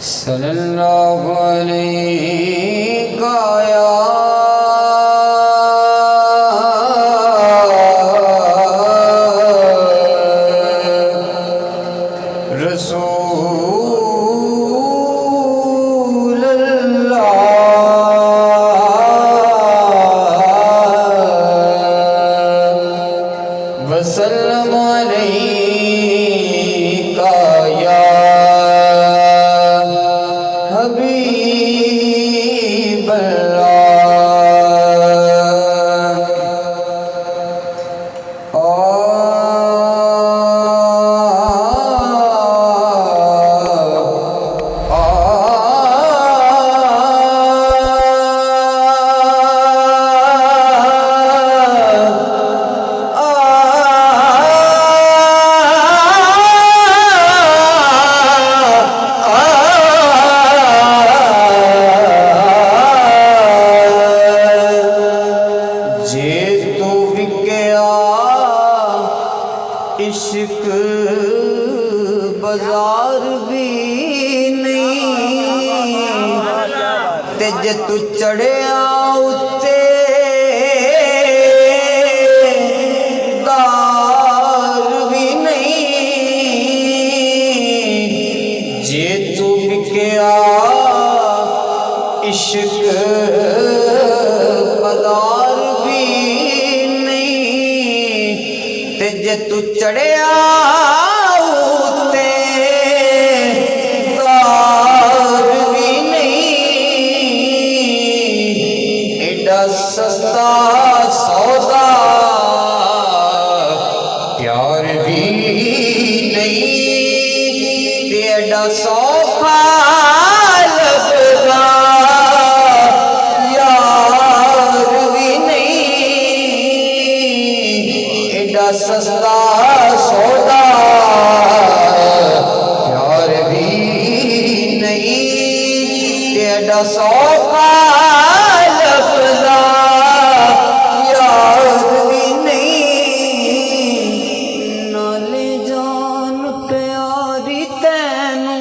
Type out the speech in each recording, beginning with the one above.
सल्लल्लाहु अलैहि या रसूल अल्लाह वसल्लम अलैका या हबीब इश्क बाजार भी नहीं ते जे तू चढ़िया उत्ते दार भी नहीं जे तू बिकया इश्क बाजार भी नहीं जे तू चढ़िया उत्ते दार भी नहीं एडा सस्ता सौदा प्यार भी नहीं एडा सौखा लगदा यार भी नहीं एडा सस्ता सौदा प्यार भी नहीं एडा सौखा लगदा यार भी नहीं नाले जान प्यारी तैनू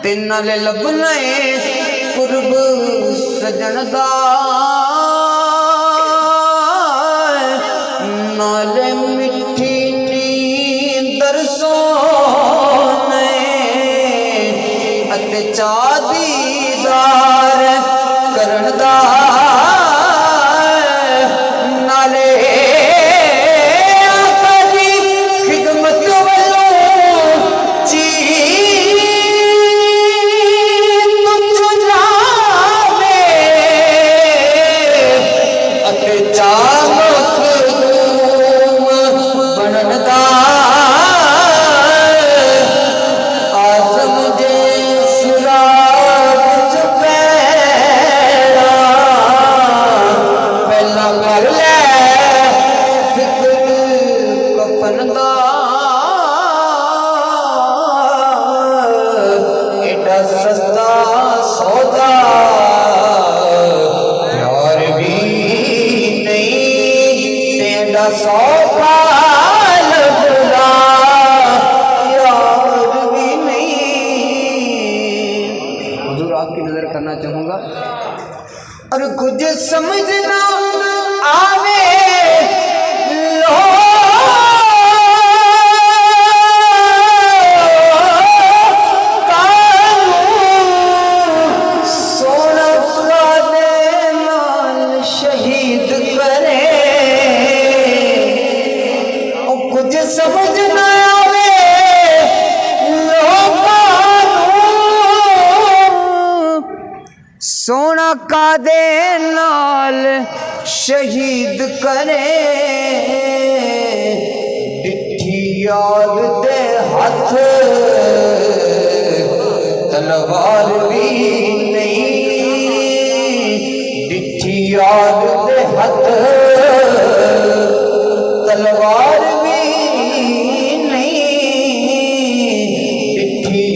ते नाले लभना कुर्ब सजन दा नाले मिठी नींदर सोने अते चा दीदार करन दा नाले आका दी खिदमत वल्लों चीज तुझ जावे अते चा सस्ता सौदा प्यार भी नहीं तेरा सौखा लगदा यार भी नहीं। हुजूर आपकी नजर करना चाहूंगा और कुछ समझना आवे समझ ना आवे सोना का दे नाल शहीद करे डिठी याद दे हाथ तलवार भी नहीं डिठी याद दे हाथ तलवार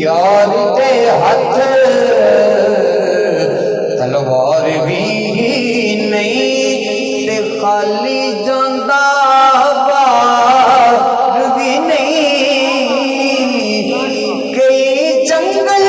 यार दे हाथ तलवार भी नहीं ते खाली जांदा बार भी नहीं कई जंगल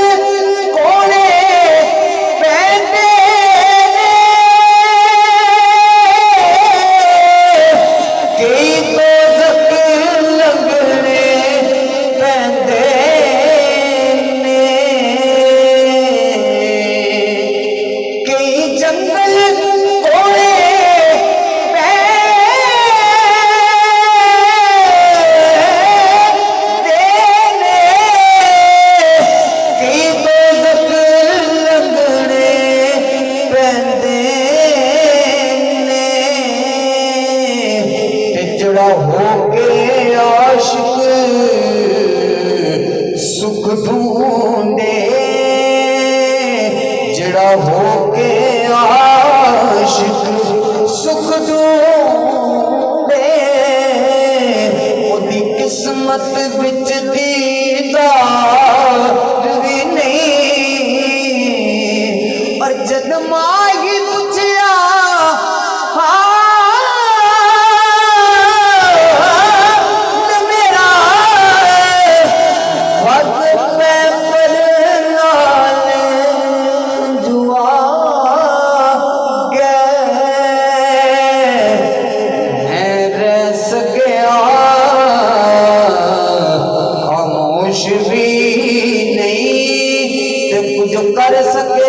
ते कुछ कर सके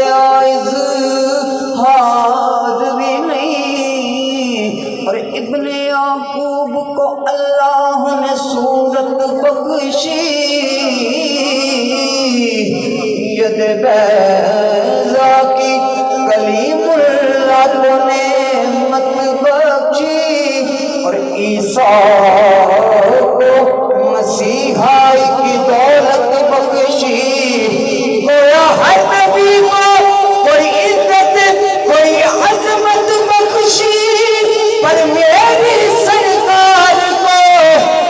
इज़हार भी नहीं। और इब्ने याकूब को अल्लाह ने सूरत बख्शी, यद बैज़ा की कलीमुल्लाह को नेमत बख्शी। और ईसा को मसीहाई की दौलत बख्शी। गोया हर नबी को कोई इज्जत कोई अजमत बख्शी, पर मेरी सरकार को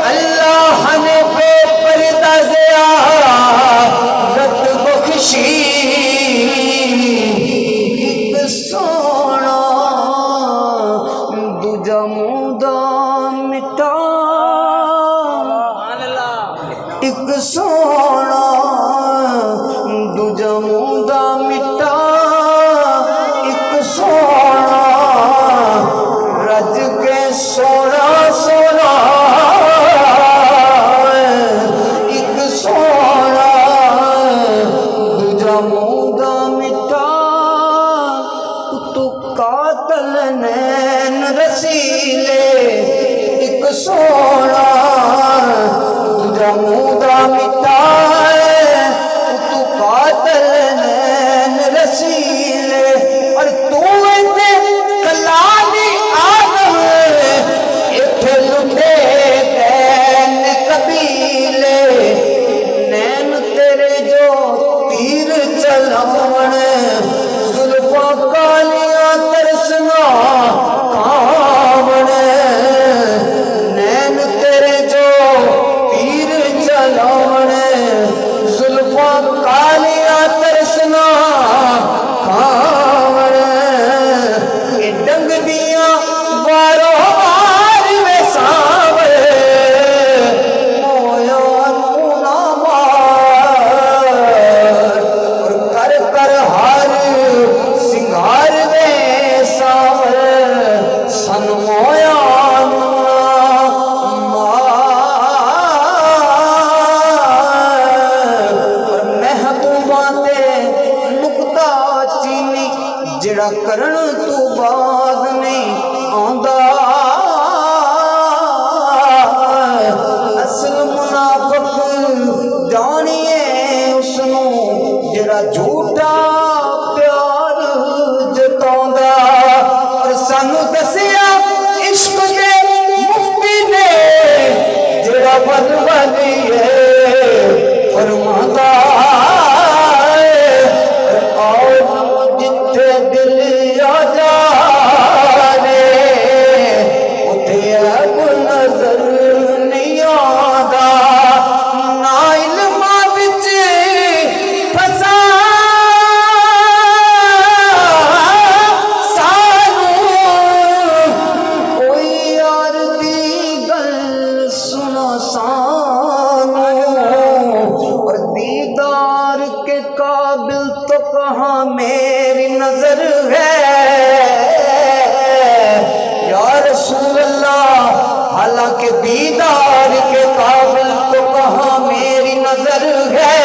अल्लाह ने बेपर्दा ज़ियारत बख्शी। एक सोना दूजा मुदा मिटा, एक सोना दूजा मुदा मिटा, एक सोना रज के सोना सोना, एक सोना दूजा मुदा मिटा। तो कातल नैन रसीले, एक सोना दूजा मुदा मिटा। तू कातल नैन रसीले, और तू इते कलानी आदम, इथे लुटे नैन कबीले। नैन तेरे जो तीर चलावन, जुल्फा कालियां तरसना कावन। नैन तेरे जो तीर चलावन, जुल्फा कालियां तरसना कावन। ये डंग दियां वारो वार में सावर, मोया नूना मार। और कर कर हर सिंगार में सावर, सन मोया नूना मार। और महबूबां ते नुकता चीनी, जिहड़ा करन तू बाद नहीं आंदा। असल मुनाफिक जानिए उसनू, जिहड़ा झूठा प्यार जतांदा। और सानू दसिया इश्क दे मुफ्ती ने, जिहड़ा बलबली है फरमांदा। आओ जिथे दिल आ जावे, उथे अब नजर नहीं आंदा। ना इल्मां विच फसा सानू, कोई यार दी गल सुना सानू। और दीदार के काबिल तो कहाँ मेरी नजर है या रसूल अल्लाह। हालांकि दीदार के काबिल तो कहाँ मेरी नजर है।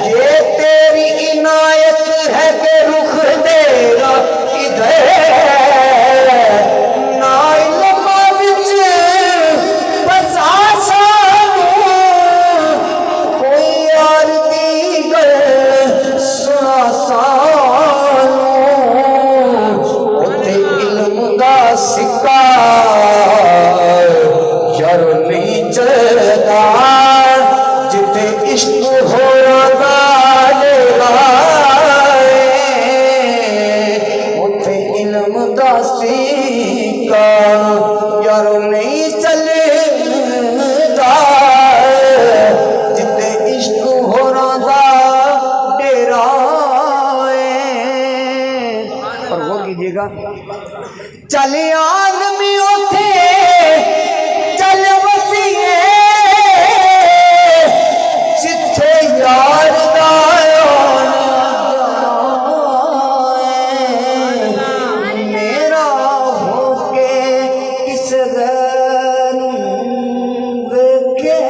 ये तेरी इनायत है कि रुख तेरा इधर। ना इल्मां विच फसा सानू, कोई यार दी गल सुना सानू। उते इल्म दा सिक्का यार नहीं चलदा, जिथे इश्क होना गालेगा। उथे इल्म दा सिक्का यार नहीं चलदा, जिथे इश्क होना दा डेरा। और वो कीजिएगा, चल आदमी उथे चल वसीए, जिथे यार दा मेरा होके किस गैर वेखे।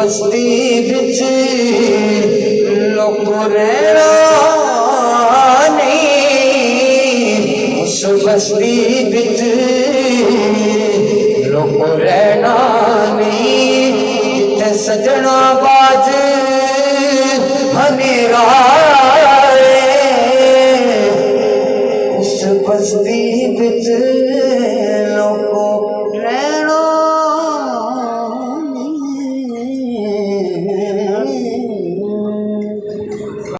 बस्ती विच लोग रहना नहीं, उस बस्ती विच लोग रहना नहीं, जिथे सजना बाज हनेरा है, उस बस्ती विच